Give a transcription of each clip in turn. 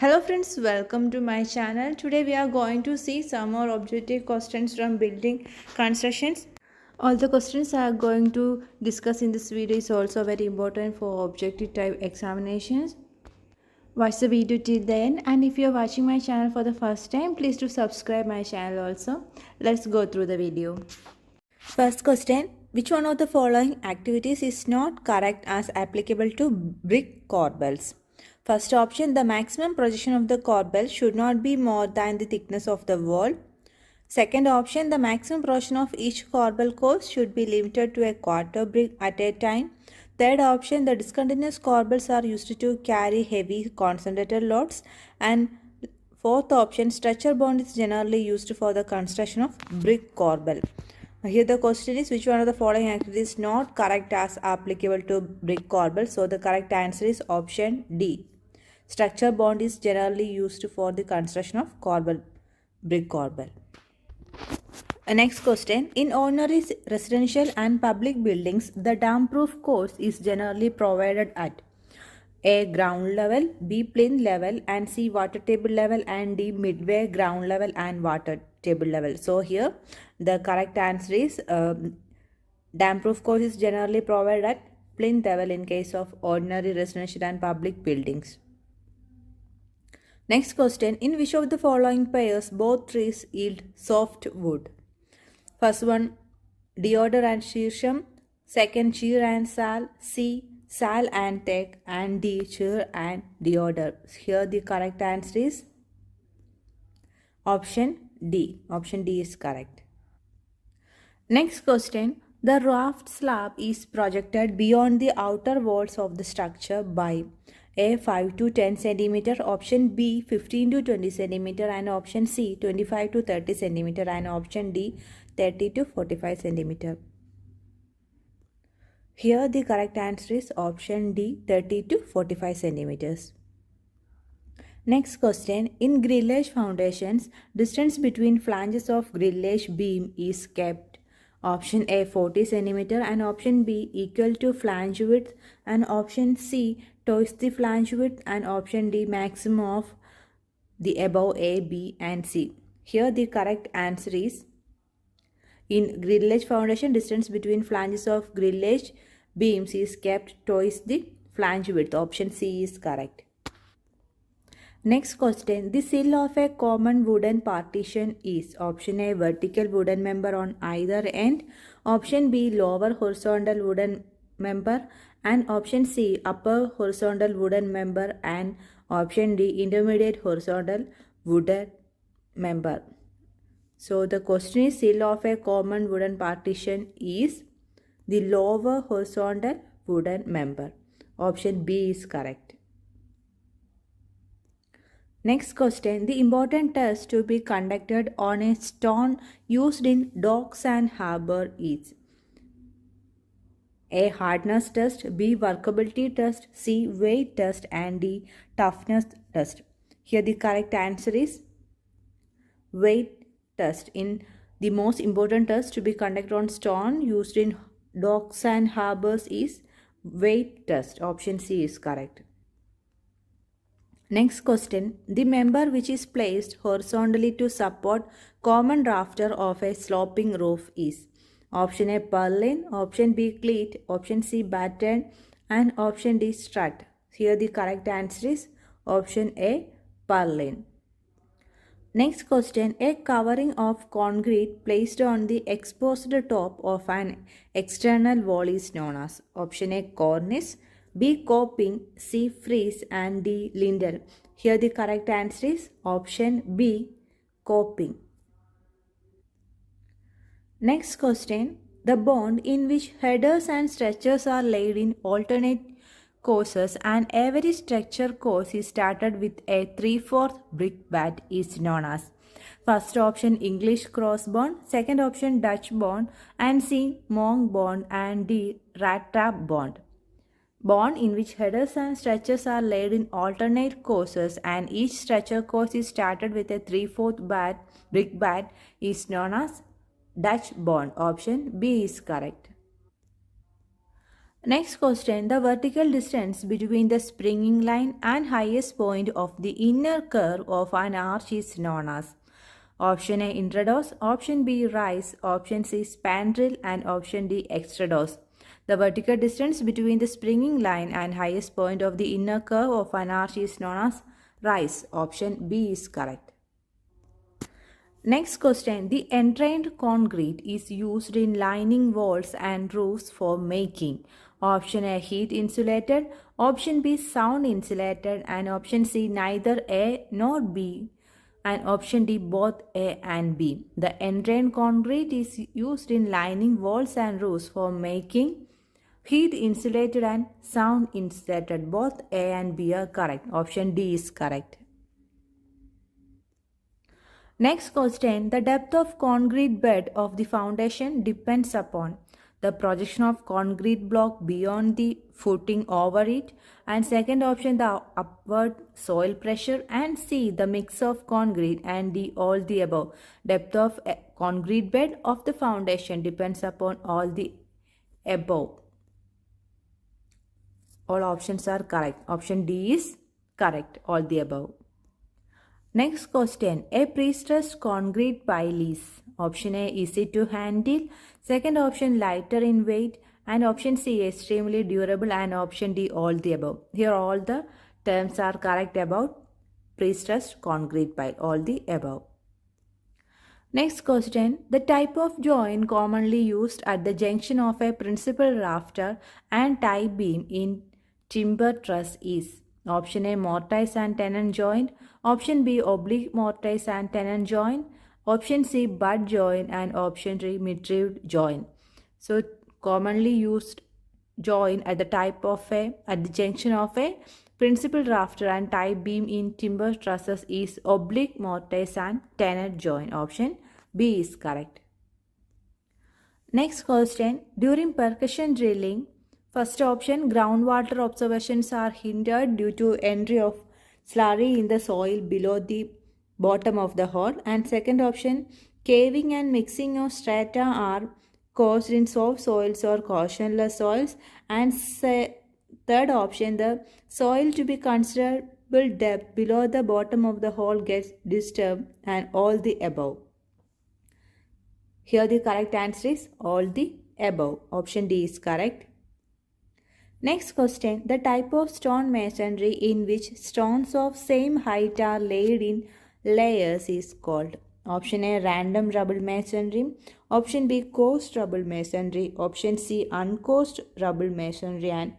Hello friends, welcome to my channel. Today we are going to see some more objective questions from building constructions. All the questions I are going to discuss in this video is also very important for objective type examinations. Watch the video till the end, and if you are watching my channel for the first time, please do subscribe my channel also. Let's go through the video. First question, which one of the following activities is not correct as applicable to brick corbels? First option, the maximum projection of the corbel should not be more than the thickness of the wall. Second option, the maximum projection of each corbel course should be limited to a quarter brick at a time. Third option, the discontinuous corbels are used to carry heavy concentrated loads. And fourth option, structure bond is generally used for the construction of brick corbel. Here the question is, which one of the following activities is not correct as applicable to brick corbel? So the correct answer is option D. Structure bond is generally used for the construction of brick corbel. Next question. In ordinary residential and public buildings, the dam-proof course is generally provided at A. Ground level, B. Plinth level, and C. Water table level, and D. Midway ground level and water table level. So here the correct answer is dam-proof course is generally provided at plinth level in case of ordinary residential and public buildings. Next question, in which of the following pairs both trees yield soft wood? First one, deodar and shirsham. Second, cheer and sal. C, sal and teak. And D, cheer and deodar. Here the correct answer is option D. Option D is correct. Next question, the raft slab is projected beyond the outer walls of the structure by A. 5 to 10 cm, option B. 15 to 20 cm, and option C. 25 to 30 cm, and option D. 30 to 45 cm. Here the correct answer is option D. 30 to 45 cm. Next question, in grillage foundations, distance between flanges of grillage beam is kept. Option A 40 cm, and option B equal to flange width, and option C twice the flange width, and option D maximum of the above A, B and C. Here the correct answer is, in grillage foundation, distance between flanges of grillage beams is kept twice the flange width. Option C is correct. Next question, the sill of a common wooden partition is option A vertical wooden member on either end, option B lower horizontal wooden member, and option C upper horizontal wooden member, and option D intermediate horizontal wooden member. So the question is, sill of a common wooden partition is the lower horizontal wooden member. Option B is correct. Next question, the important test to be conducted on a stone used in docks and harbour is A. Hardness test, B. Workability test, C. Weight test, and D. Toughness test. Here the correct answer is weight test. In the most important test to be conducted on stone used in docks and harbours is weight test. Option C is correct. Next question, the member which is placed horizontally to support common rafter of a sloping roof is option A purlin, option B cleat, option C batten, and option D strut. Here the correct answer is option A purlin. Next question, a covering of concrete placed on the exposed top of an external wall is known as option A cornice, B coping, C frieze, and D lintel. Here the correct answer is option B coping. Next question, the bond in which headers and stretchers are laid in alternate courses and every structure course is started with a 3/4 brick bat is known as first option English cross bond, second option Dutch bond, and C monk bond, and D rat trap bond. Bond in which headers and stretchers are laid in alternate courses and each stretcher course is started with a 3/4 brick bat is known as Dutch bond. Option B is correct. Next question, the vertical distance between the springing line and highest point of the inner curve of an arch is known as option A intrados, option B rise, option C spandrel and option D extrados. The vertical distance between the springing line and highest point of the inner curve of an arch is known as rise. Option B is correct. Next question. The entrained concrete is used in lining walls and roofs for making. Option A heat insulated, option B sound insulated, and option C neither A nor B, and option D both A and B. The entrained concrete is used in lining walls and roofs for making. Heat insulated and sound insulated. Both A and B are correct. Option D is correct. Next question, the depth of concrete bed of the foundation depends upon the projection of concrete block beyond the footing over it, and second option the upward soil pressure, and C the mix of concrete, and D all the above. Depth of a concrete bed of the foundation depends upon all the above. All options are correct. Option D is correct, all the above. Next question, a pre-stressed concrete pile is option A easy to handle, second option lighter in weight, and option C extremely durable, and option D all the above. Here all the terms are correct about pre-stressed concrete pile, all the above. Next question, the type of joint commonly used at the junction of a principal rafter and tie beam in timber truss is option A mortise and tenon joint, option B oblique mortise and tenon joint, option C butt joint, and option D mid-rib joint. So commonly used joint at the junction of a principal rafter and tie beam in timber trusses is oblique mortise and tenon joint. Option B is correct. Next question, during percussion drilling, first option groundwater observations are hindered due to entry of slurry in the soil below the bottom of the hole, and second option caving and mixing of strata are caused in soft soils or cautionless soils, and third option the soil to be considerable depth below the bottom of the hole gets disturbed, and all the above. Here the correct answer is all the above. Option D is correct. Next question, the type of stone masonry in which stones of same height are laid in layers is called option A random rubble masonry, option B coarse rubble masonry, option C uncoarse rubble masonry, and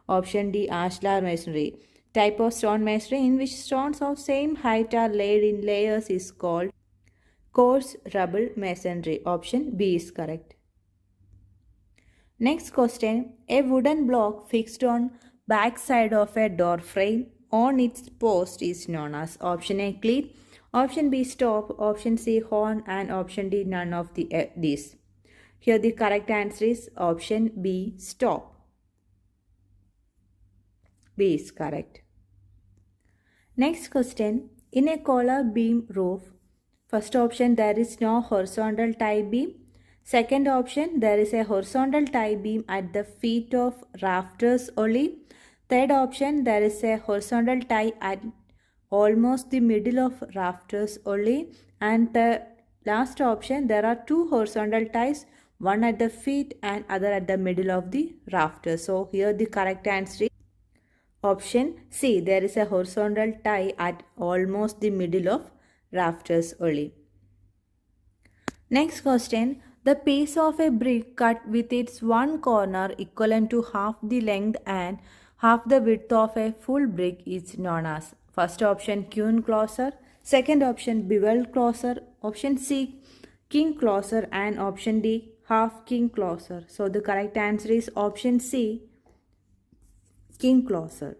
option D ashlar masonry. Type of stone masonry in which stones of same height are laid in layers is called coarse rubble masonry. Option B is correct. Next question, a wooden block fixed on back side of a door frame on its post is known as option A cleat, option B stop, option C horn, and option D none of these. Here the correct answer is option B stop. B is correct. Next question, in a collar beam roof, first option there is no horizontal tie beam. Second option, there is a horizontal tie beam at the feet of rafters only. Third option, there is a horizontal tie at almost the middle of rafters only. And the last option, there are two horizontal ties, one at the feet and other at the middle of the rafters. So here the correct answer is option C. There is a horizontal tie at almost the middle of rafters only. Next question. The piece of a brick cut with its one corner equivalent to half the length and half the width of a full brick is known as first option queen closer, second option bevel closer, option C king closer, and option D half king closer. So the correct answer is option C king closer.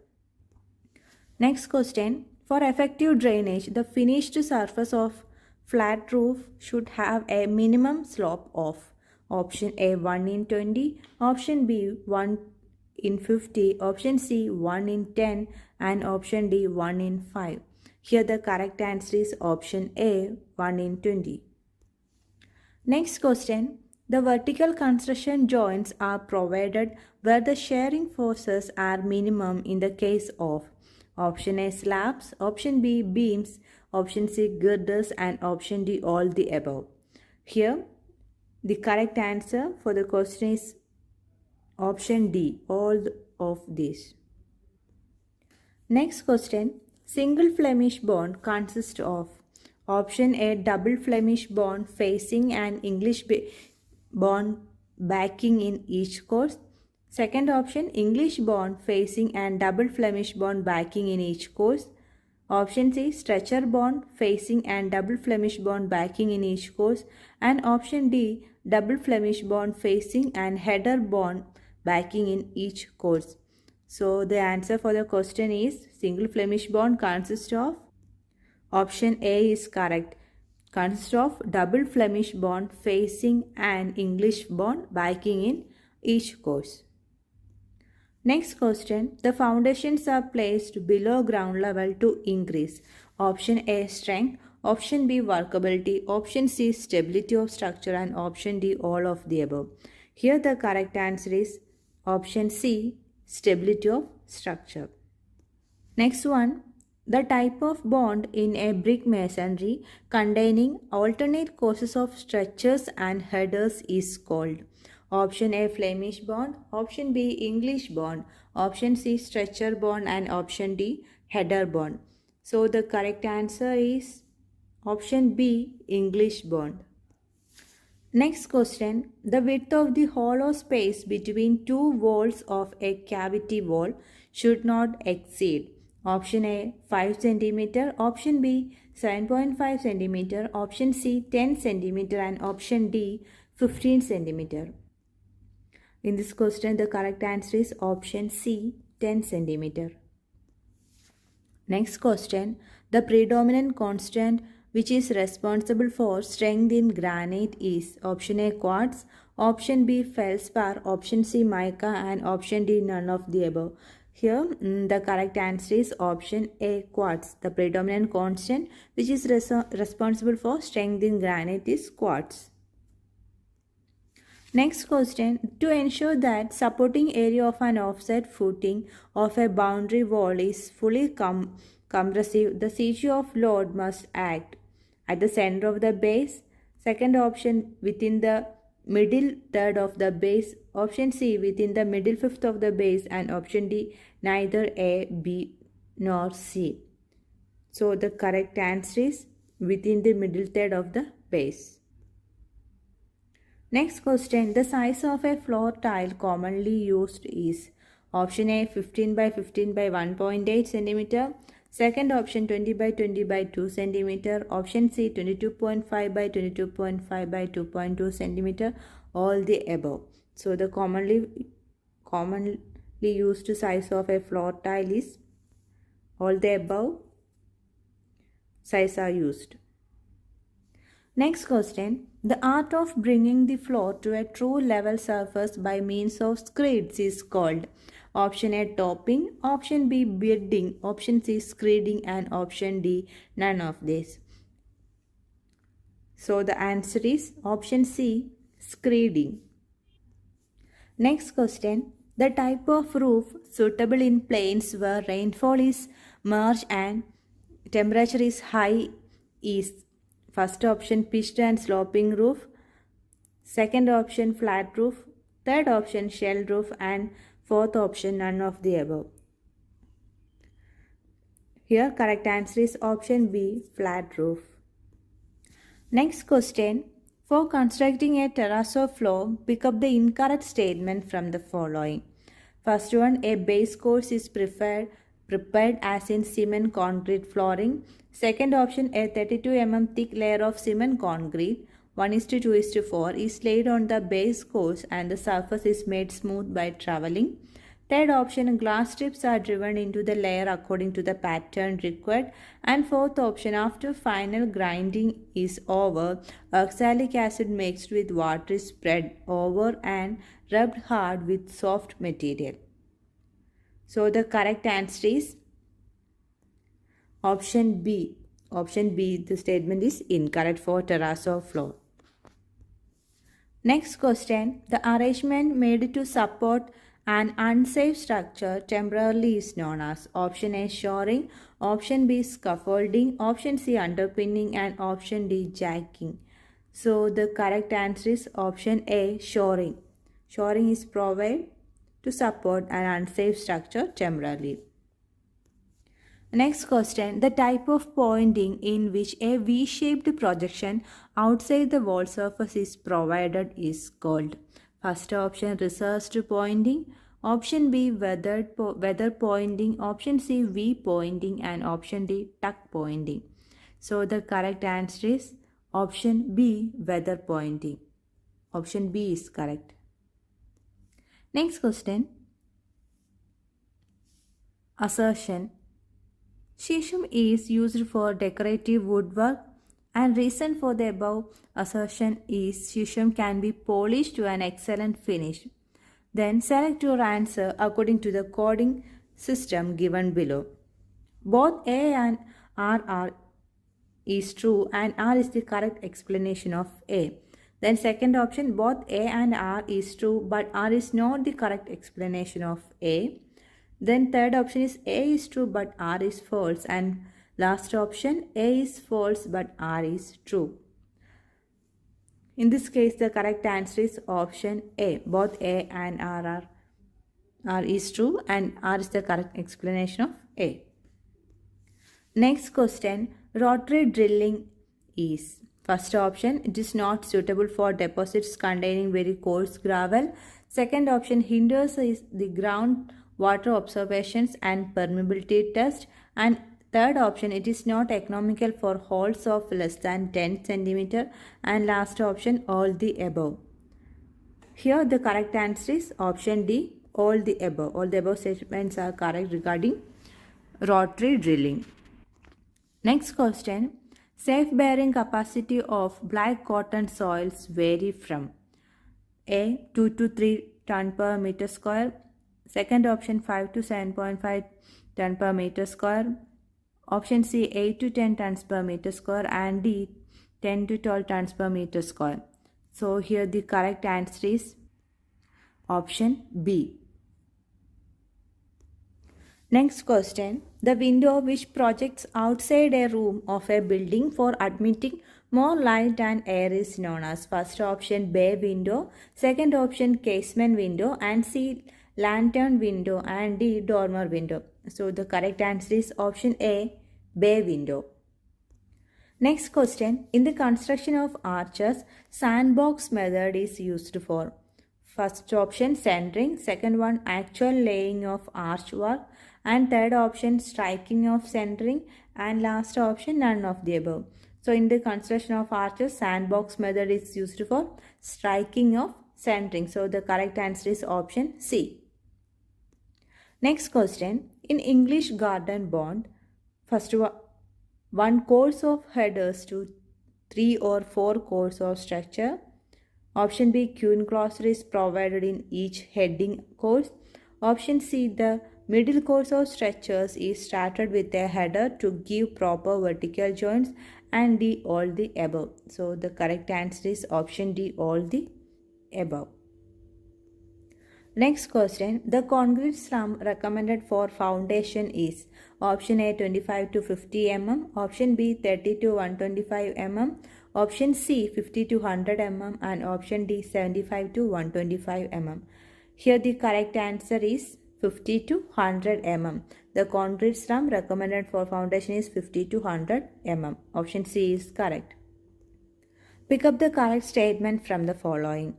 Next question, for effective drainage the finished surface of flat roof should have a minimum slope of option A 1 in 20, option B 1 in 50, option C 1 in 10, and option D 1 in 5. Here the correct answer is option A 1 in 20. Next question, The vertical construction joints are provided where the shearing forces are minimum in the case of option A slabs, option B beams, option C girders, and option D all the above. Here the correct answer for the question is option D, all of these. Next question. Single Flemish bond consists of option A double Flemish bond facing an English bond backing in each course. Second option English bond facing and double Flemish bond backing in each course. Option C stretcher bond facing and double Flemish bond backing in each course. And option D double Flemish bond facing and header bond backing in each course. So the answer for the question is single Flemish bond consists of option A is correct. Consists of double Flemish bond facing an English bond backing in each course. Next question. The foundations are placed below ground level to increase option A strength, option B workability, option C stability of structure, and option D all of the above. Here the correct answer is option C stability of structure. Next one. The type of bond in a brick masonry containing alternate courses of stretchers and headers is called option A Flemish bond, option B English bond, option C stretcher bond, and option D header bond. So the correct answer is option B English bond. Next question. The width of the hollow space between two walls of a cavity wall should not exceed option A 5 cm, option B 7.5 cm, option C 10 cm, and option D 15 cm. In this question the correct answer is option C 10 cm. Next question. The predominant constant which is responsible for strength in granite is option A quartz, option B feldspar, option C mica, and option D none of the above. Here the correct answer is option A quartz. The predominant constant which is responsible for strength in granite is quartz. Next question. To ensure that supporting area of an offset footing of a boundary wall is fully compressive, the CG of load must act at the center of the base. Second option within the middle third of the base. Option C within the middle fifth of the base, and option D neither A, B nor C. So the correct answer is within the middle third of the base. Next question. The size of a floor tile commonly used is option A 15 by 15 by 1.8 cm. Second option 20 by 20 by 2 cm. Option C 22.5 by 22.5 by 2.2 cm. All the above. So the commonly used size of a floor tile is all the above size are used. Next question. The art of bringing the floor to a true level surface by means of screeds is called option A topping, option B bedding, option C screeding, and option D none of this. So the answer is option C screeding. Next question. The type of roof suitable in plains where rainfall is marsh and temperature is high is first option pitched and sloping roof, second option flat roof, third option shell roof, and fourth option none of the above. Here correct answer is option B flat roof. Next question. For constructing a terrazzo floor, pick up the incorrect statement from the following. First one, a base course is prepared as in cement concrete flooring. Second option, a 32 mm thick layer of cement concrete 1:2:4 is laid on the base course and the surface is made smooth by traveling. Third option, glass strips are driven into the layer according to the pattern required. And fourth option, after final grinding is over, oxalic acid mixed with water is spread over and rubbed hard with soft material. So the correct answer is option B. Option B, the statement is incorrect for terrazzo floor. Next question. The arrangement made to support an unsafe structure temporarily is known as option A shoring, option B scaffolding, option C underpinning, and option D jacking. So the correct answer is option A shoring. Shoring is provided to support an unsafe structure temporarily. Next question. The type of pointing in which a V-shaped projection outside the wall surface is provided is called. First option recessed pointing, option B weather pointing, option C V pointing, and option D tuck pointing. So the correct answer is option B weather pointing. Option B is correct. Next question. Assertion. Shisham is used for decorative woodwork, and reason for the above assertion is shisham can be polished to an excellent finish. Then select your answer according to the coding system given below. Both A and R are is true and R is the correct explanation of A. Then second option, both A and R is true but R is not the correct explanation of A. Then third option is A is true but R is false, and last option A is false but R is true. In this case the correct answer is option A. Both A and R is true and R is the correct explanation of A. Next question. Rotary drilling is. First option, it is not suitable for deposits containing very coarse gravel. Second option, hinders the ground water observations and permeability test. And third option, it is not economical for holes of less than 10 cm. And last option, all the above. Here the correct answer is option D, all the above. All the above statements are correct regarding rotary drilling. Next question. Safe bearing capacity of black cotton soils vary from A 2 to 3 ton per meter square. Second option 5 to 7.5 ton per meter square. Option C 8 to 10 tons per meter square, and D 10 to 12 tons per meter square. So here the correct answer is option B. Next question. The window which projects outside a room of a building for admitting more light and air is known as. First option bay window, second option casement window, and C lantern window, and D dormer window. So the correct answer is option A, bay window. Next question. In the construction of arches, sandbox method is used for. First option centering, second one actual laying of archwork, and third option striking of centering, and last option none of the above. So in the construction of arches, sandbox method is used for striking of centering. So the correct answer is option C. Next question. In English garden bond, first one course of headers to 3 or 4 cores of structure. Option B, queen crosser is provided in each heading course. Option C, the middle course of structures is started with a header to give proper vertical joints, and D, all the above. So the correct answer is option D, all the above. Next question. The concrete slab recommended for foundation is option A 25 to 50 mm, option B 30 to 125 mm, option C 50 to 100 mm, and option D 75 to 125 mm. Here the correct answer is 50 to 100 mm. The concrete slab recommended for foundation is 50 to 100 mm. Option C is correct. Pick up the correct statement from the following.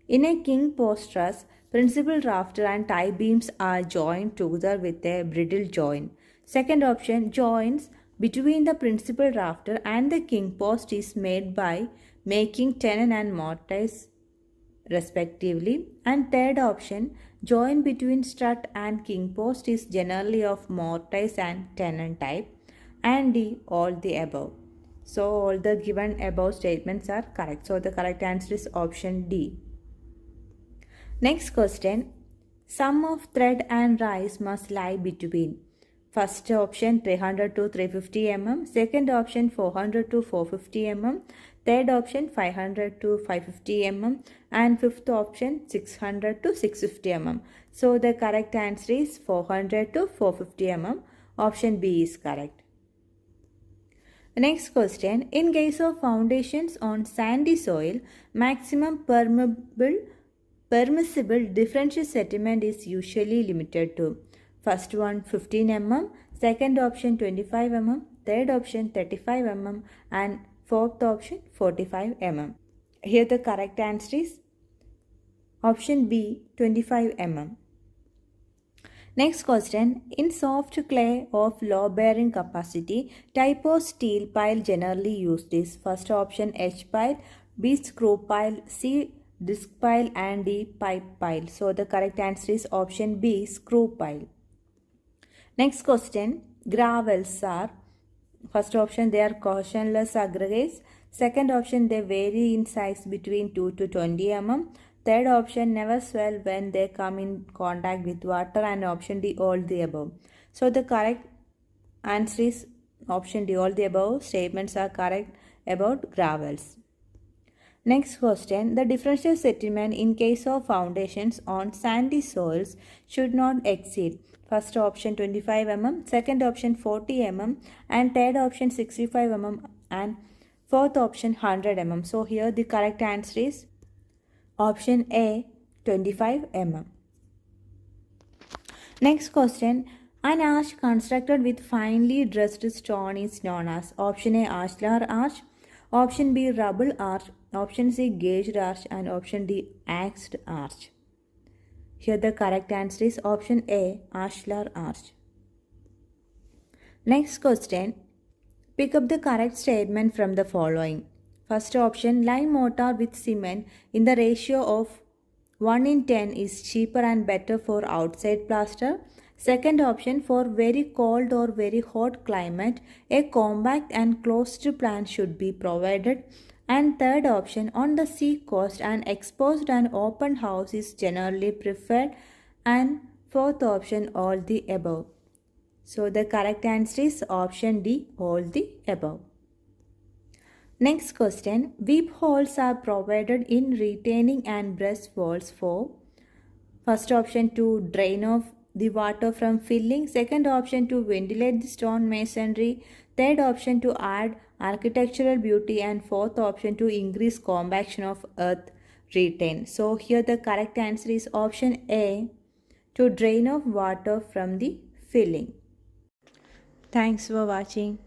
In a king post truss, principal rafter and tie beams are joined together with a bridle joint. Second option, joints between the principal rafter and the king post is made by making tenon and mortise respectively. And third option, joint between strut and king post is generally of mortise and tenon type. And D, all the above. So all the given above statements are correct. So the correct answer is option D. Next question. Sum of thread and rise must lie between. First option 300 to 350 mm. Second option 400 to 450 mm. third option 500 to 550 mm, and fifth option 600 to 650 mm. So the correct answer is 400 to 450 mm. Option B is correct. Next question. In case of foundations on sandy soil, maximum permissible differential sediment is usually limited to first one 15 mm, second option 25 mm, third option 35 mm, and fourth option 45 mm. Here the correct answer is option B 25 mm. Next question. In soft clay of low bearing capacity, type of steel pile generally used is first option H pile, B screw pile, C disc pile, and D pipe pile. So the correct answer is option B screw pile. Next question. Gravels are first option they are cautionless aggregates. Second option they vary in size between 2 to 20 mm. Third option never swell when they come in contact with water, and option D all the above. So the correct answer is option D all the above statements are correct about gravels. Next question. The differential settlement in case of foundations on sandy soils should not exceed first option 25 mm, second option 40 mm, and third option 65 mm, and fourth option 100 mm. So here the correct answer is option A 25 mm. Next question. An arch constructed with finely dressed stone is known as option A ashlar arch, option B rubble arch, option C gauged arch, and option D axed arch. Here the correct answer is option A ashlar arch. Next question. Pick up the correct statement from the following. First option, lime mortar with cement in the ratio of 1 in 10 is cheaper and better for outside plaster. Second option, for very cold or very hot climate, a compact and closed plan should be provided. And third option, on the sea coast, an exposed and open house is generally preferred. And fourth option, all the above. So the correct answer is option D, all the above. Next question. Weep holes are provided in retaining and breast walls for first option to drain off the water from filling, second option to ventilate the stone masonry, third option to add architectural beauty, and fourth option to increase compaction of earth retain. So here the correct answer is option A, to drain off water from the filling. Thanks for watching.